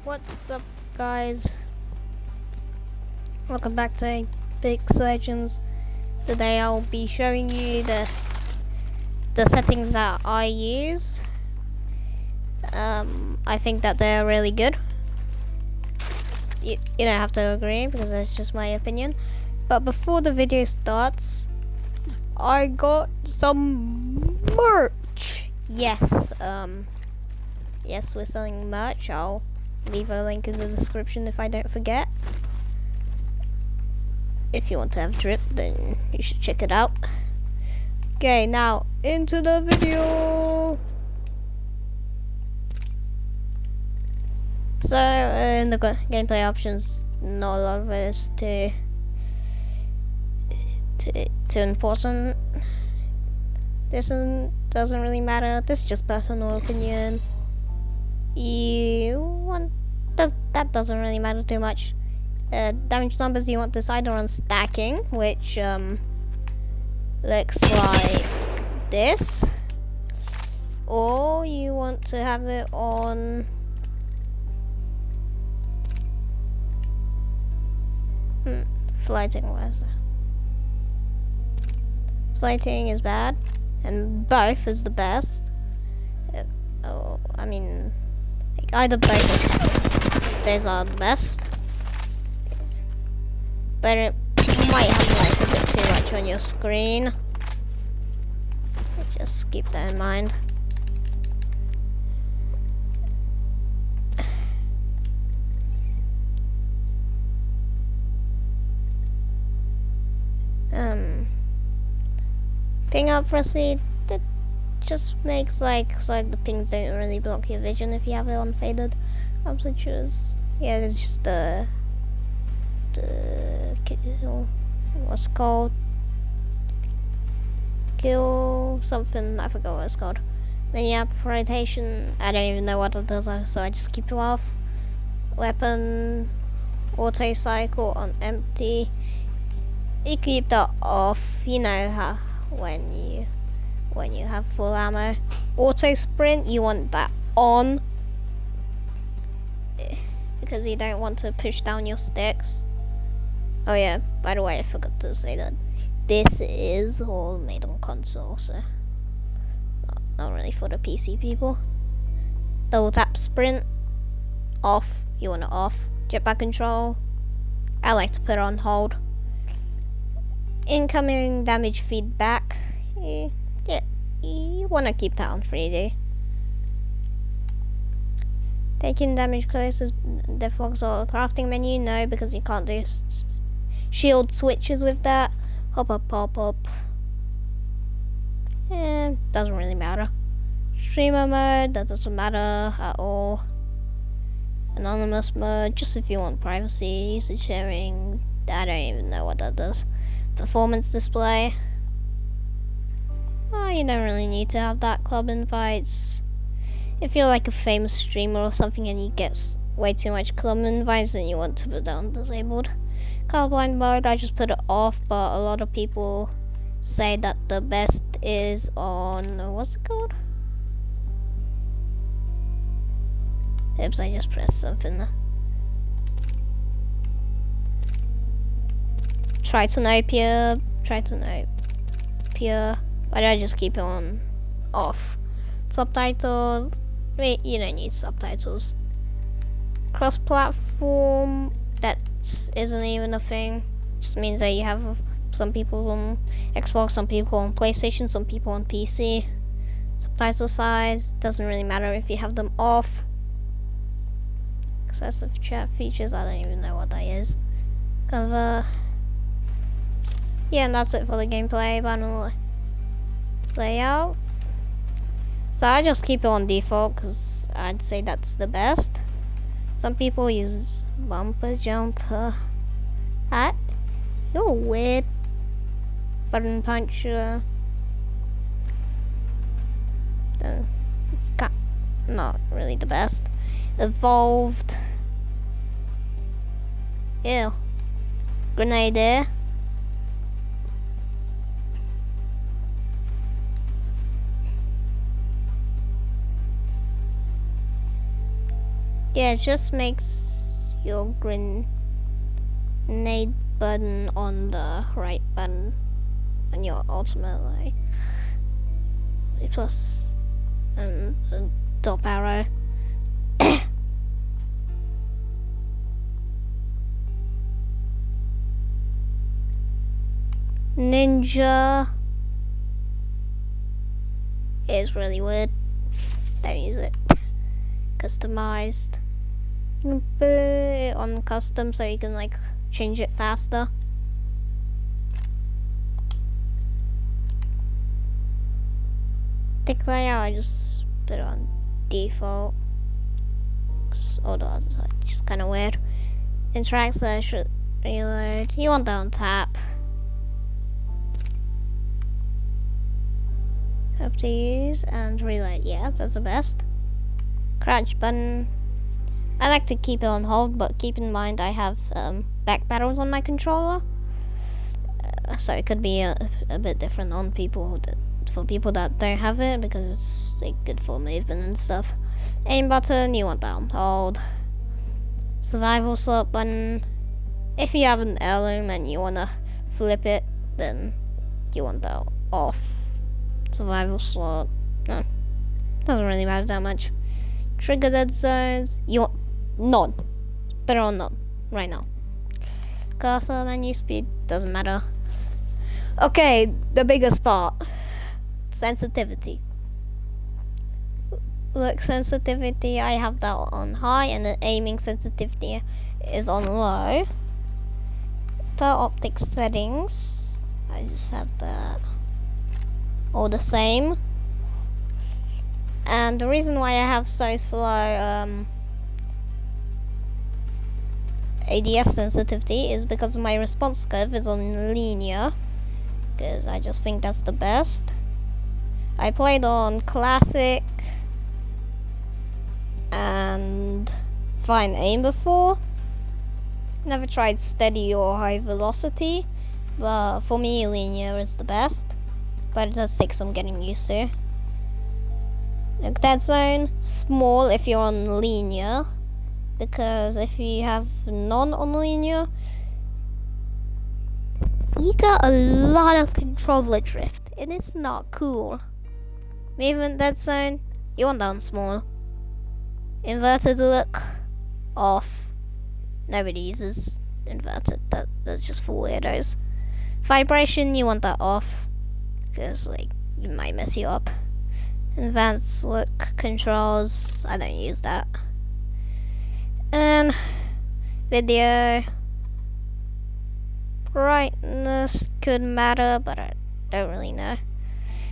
What's up, guys? Welcome back to Apex Legends. Today I'll be showing you the settings that I use. I think that they're really good. You don't have to agree because that's just my opinion. But before the video starts, I got some merch. Yes, yes, we're selling merch. I'll leave a link in the description if I don't forget. If you want to have drip, then you should check it out. Okay, now into the video. So in the gameplay options, not a lot of it is too important. This doesn't really matter. This is just personal opinion. That doesn't really matter too much. Damage numbers you want to decide on stacking, which looks like this, or you want to have it on flighting. What is that? Flighting is bad, and both is the best. I mean, like either both these are the best, but it might have like a bit too much on your screen. Just keep that in mind. Ping up proceed. That just makes so the pings don't really block your vision if you have it on faded amplitudes. Yeah, it's just the what's it called, kill something, I forgot what it's called. Then you have rotation, I don't even know what it does, so I just keep it off. Weapon auto cycle on empty, you keep that off. You know how when you have full ammo. Auto sprint, you want that on because you don't want to push down your sticks. Oh yeah, by the way, I forgot to say that this is all made on console, so not really for the PC people. Double tap sprint, off, you want it off. Jetpack control, I like to put on hold. Incoming damage feedback, yeah, you want to keep that on 3D. Taking damage close to the Fox or crafting menu, no, because you can't do shield switches with that. Hop up, pop up. Doesn't really matter. Streamer mode, that doesn't matter at all. Anonymous mode, just if you want privacy. Usage sharing, I don't even know what that does. Performance display. Oh, you don't really need to have that. Club invites. If you're like a famous streamer or something and you get way too much club invites, then you want to put that on disabled. Colorblind mode, I just put it off, but a lot of people say that the best is on, what's it called? Oops, I just pressed something. Tritonopia, but I just keep it on off. Subtitles, wait, you don't need subtitles. Cross-platform, that isn't even a thing. Just means that you have some people on Xbox, some people on PlayStation, some people on PC. Subtitle size, doesn't really matter if you have them off. Excessive chat features, I don't even know what that is. Cover. Yeah, and that's it for the gameplay panel layout. So I just keep it on default because I'd say that's the best. Some people use bumper jumper. That, you're weird. Button puncher. It's not really the best. Evolved. Ew. Grenadier. Yeah, it just makes your grenade button on the right button and your ultimate like plus and top arrow. Ninja is really weird. Don't use it. Customized. You can put it on custom so you can like change it faster. Tick layout, I just put it on default. Although it's just kind of weird. Interact slash reload. You want that on tap. Up to use and reload. Yeah, that's the best. Crouch button. I like to keep it on hold, but keep in mind I have back pedals on my controller, so it could be a bit different on people for people that don't have it, because it's like good for movement and stuff. Aim button, you want that on hold. Survival slot button. If you have an heirloom and you wanna flip it, then you want that off. Survival slot, no, doesn't really matter that much. Trigger dead zones, you want none. Put it on none right now. Cursor menu speed, doesn't matter. Okay, the biggest part. Sensitivity. Look sensitivity, I have that on high, and the aiming sensitivity is on low. Per optics settings, I just have that all the same. And the reason why I have so slow ADS sensitivity is because my response curve is on linear, because I just think that's the best. I played on classic and fine aim before. Never tried steady or high velocity, but for me linear is the best, but it does take some getting used to. Look, dead zone, small if you're on linear, because if you have none on linear, you got a lot of controller drift, and it's not cool. Movement dead zone, you want that on small. Inverted look, off. Nobody uses inverted, that's just for weirdos. Vibration, you want that off, because like it might mess you up. Advanced look controls, I don't use that. And video brightness could matter, but I don't really know.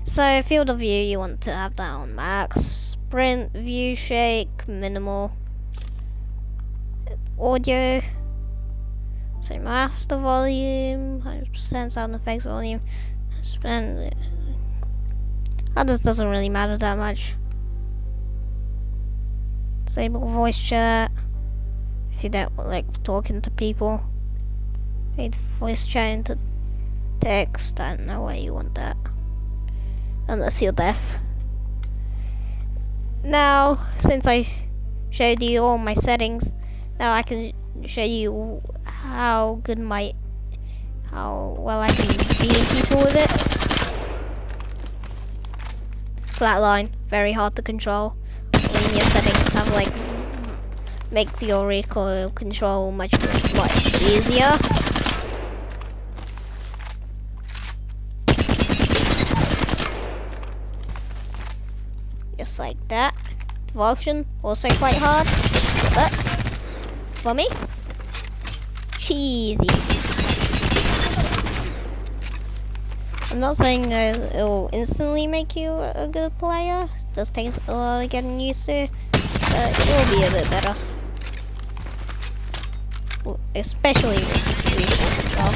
So field of view, you want to have that on max. Sprint, view shake, minimal. Audio, so master volume, 100% sound effects volume. Sprint. Others doesn't really matter that much. Disable voice chat if you don't like talking to people. Need voice chat into text. I don't know why you want that, unless you're deaf. Now, since I showed you all my settings, now I can show you how well I can beat people with it. Flatline, very hard to control. Linear settings have like makes your recoil control much easier. Just like that. Devotion, also quite hard, but for me, cheesy. I'm not saying it will instantly make you a good player. It does take a lot of getting used to, but it will be a bit better. Especially with recoil control.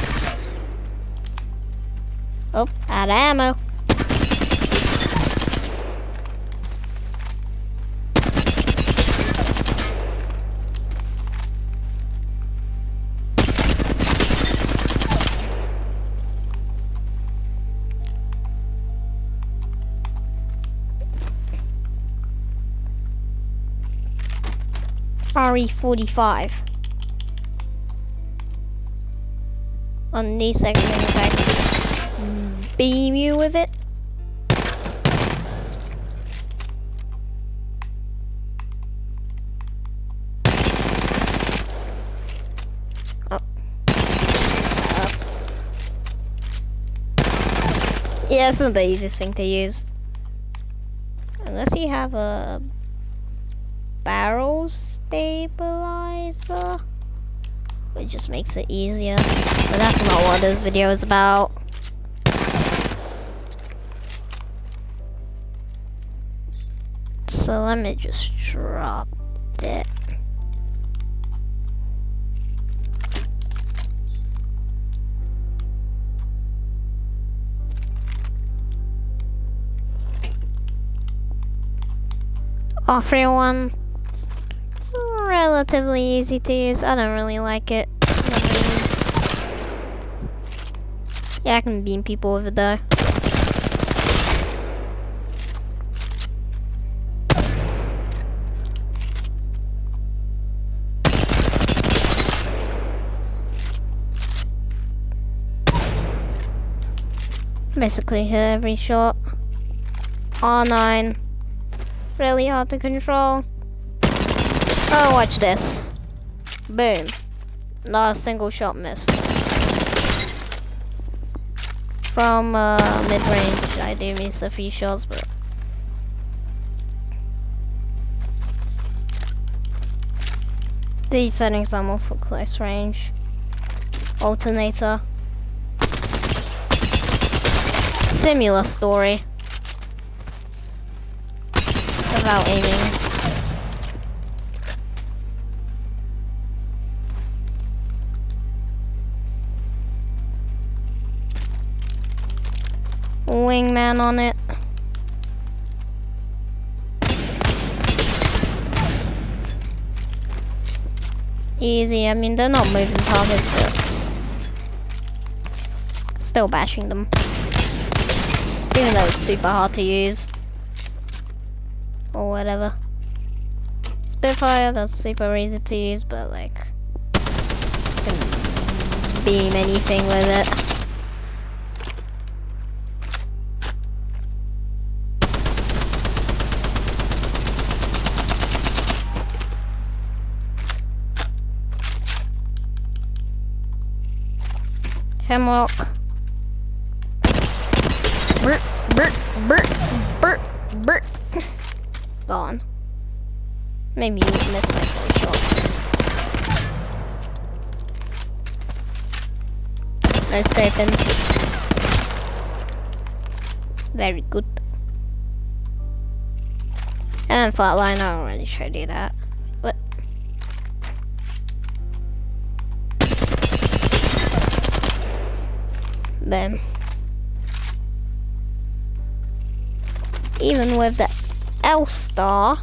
Oh, out of ammo. RE45. On these segments, I can just beam you with it. Yeah, it's not the easiest thing to use. Unless you have a barrel stabilizer, which just makes it easier. But that's not what this video is about. So let me just drop it. R301, relatively easy to use. I don't really like it. Yeah, I can beam people with it though. Basically hit every shot. R9. Really hard to control. Oh, watch this. Boom. Not a single shot missed. From mid-range, I do miss a few shots, but... These settings are more for close range. Alternator. Similar story. Without aiming. Wingman on it. Easy, I mean they're not moving targets, but still bashing them. Even though it's super hard to use. Or whatever. Spitfire, that's super easy to use, but like, you can beam anything with it. Hemlock. Brr, brr, brr, brr, brr. Gone. Maybe you missed my first shot. No scraping. Very good. And then flatline, I already showed you that. But boom. Even with the L-Star.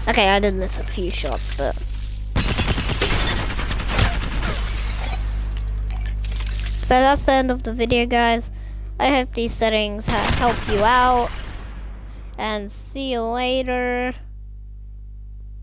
Okay, I did miss a few shots, but... So that's the end of the video, guys. I hope these settings help you out. And see you later.